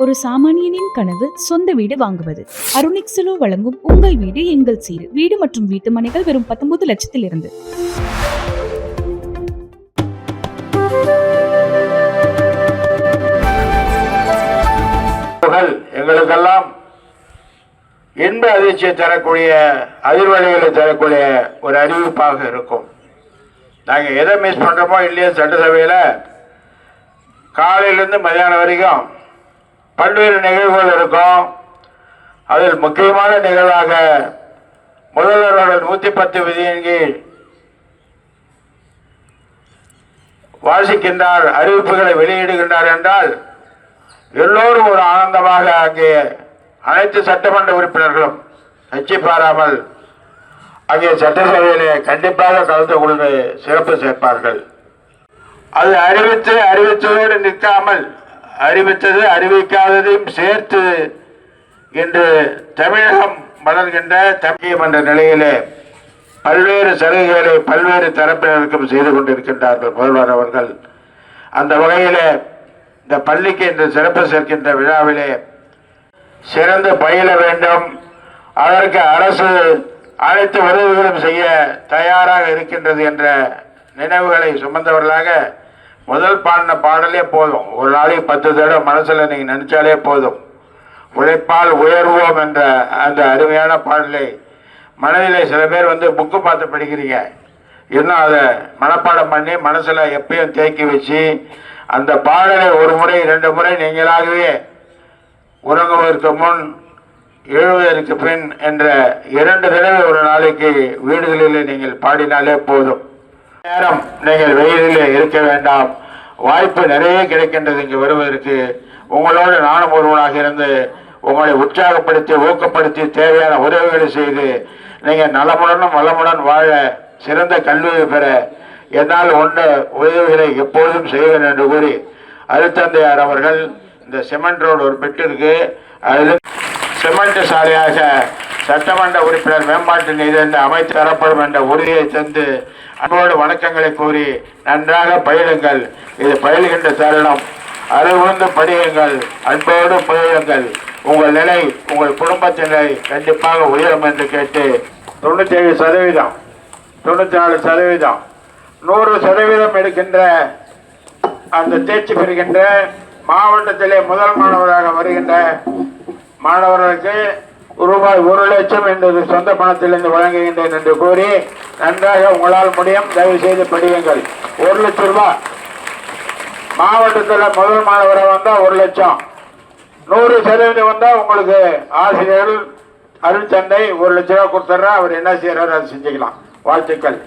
ஒரு சாமானியனின் கனவு சொந்த வீடு வாங்குவது. அருணிக்ஸலோ வழங்கும் உங்கள் வீடு எங்கள் சீடு. வீடு மற்றும் வீட்டு மனைகள் வெறும் 19 லட்சத்தில் இருந்து. எங்களுக்கெல்லாம் இன்ப அதிர்ச்சியை தரக்கூடிய அதிர்வலைகளை தரக்கூடிய ஒரு அறிவிப்பாக இருக்கும். நாங்கள் எதை மிஸ் பண்ணுறோமோ இல்லையோ, சட்டசபையில் காலையிலேருந்து மதியானம் வரைக்கும் பல்வேறு நிகழ்வுகள் இருக்கும். அதில் முக்கியமான நிகழ்வாக முதல்வரோட 110 விதியின் கீழ் வாசிக்கின்றார், அறிவிப்புகளை வெளியிடுகின்றார் என்றால் எல்லோரும் ஒரு ஆனந்தமாக அங்கே அனைத்து சட்டமன்ற உறுப்பினர்களும் கட்சி பாராமல் அங்கே சட்டசபையிலே கண்டிப்பாக கலந்து கொண்டு சிறப்பு சேர்ப்பார்கள். அது அறிவித்ததோடு நிற்காமல் அறிவித்தது அறிவிக்காததையும் சேர்த்து இன்று தமிழகம் வளர்கின்ற தமிழகம் என்ற நிலையிலே பல்வேறு சலுகைகளை பல்வேறு தரப்பினருக்கும் செய்து கொண்டிருக்கின்றார்கள் முதல்வர் அவர்கள். அந்த வகையிலே இந்த பள்ளிக்கு இன்று சிறப்பு சேர்க்கின்ற விழாவிலே சிறந்து பயில வேண்டும், அதற்கு அரசு அனைத்து உதவிகளும் செய்ய தயாராக இருக்கின்றது என்ற நினைவுகளை சுமந்தவர்களாக முதல் பாடின பாடலே போதும். ஒரு நாளைக்கு 10 தடவை மனசில் நீங்கள் நினைச்சாலே போதும். உழைப்பால் உயர்வோம் என்ற அந்த அருமையான பாடலை மனதிலே சில பேர் புக்கு பார்த்து படிக்கிறீங்க, இன்னும் அதை மனப்பாடம் பண்ணி மனசில் எப்பயும் தேக்கி வச்சு அந்த பாடலை ஒரு முறை 2 முறை நீங்களாகவே உறங்குவதற்கு முன் எழுவதற்கு பின் என்ற 2 தடவை ஒரு நாளைக்கு வீடுகளிலே நீங்கள் பாடினாலே போதும். நேரம் நீங்கள் வெயிலிலே இருக்க வேண்டாம், வாய்ப்பு நிறைய கிடைக்கின்றது இங்கு வருவதற்கு. உங்களோடு நானும் ஒருவனாக இருந்து உங்களை உற்சாகப்படுத்தி ஊக்கப்படுத்தி தேவையான உதவிகளை செய்து நீங்கள் நலமுடனும் வளமுடன் வாழ சிறந்த கல்வியை பெற என்னால் உண்ட உதவிகளை எப்போதும் செய்வேன் என்று கூறி அருத்தந்தையார் அவர்கள் இந்த சிமெண்ட் ரோடு ஒரு பெற்றிருக்கு, அது சிமெண்ட் சாலையாக சட்டமன்ற உறுப்பினர் மேம்பாட்டு நிதி அமைத்து தரப்படும் என்ற உறுதியை தந்து அன்போடு வணக்கங்களை கூறி நன்றாக பயிலுங்கள். இது பயில்கின்ற தருணம், அறிவுந்து படியுங்கள், அன்போடு பயிலுங்கள். உங்கள் நிலை உங்கள் குடும்பத்தின் நிலை கண்டிப்பாக உயரும் என்று கேட்டு 97%, 94%, 100% எடுக்கின்ற அந்த தேர்ச்சி பெறுகின்ற மாவட்டத்திலே முதல் மாணவராக வருகின்ற மாணவர்களுக்கு ரூபாய் 1 லட்சம் என்பது சொந்த பணத்திலிருந்து வழங்குகின்றேன் என்று கூறி நன்றாக உங்களால் முடியும், தயவு செய்து படியுங்கள். 1 லட்சம் ரூபாய் மாவட்டத்தில் முதல் மாணவராக வந்தால் 1 லட்சம், 100% வந்தால் உங்களுக்கு ஆசிரியர்கள் அருள் தந்தை 1 லட்சம் ரூபாய் கொடுத்துட்றா, அவர் என்ன செய்யறாரு அதை செஞ்சுக்கலாம். வாழ்த்துக்கள்.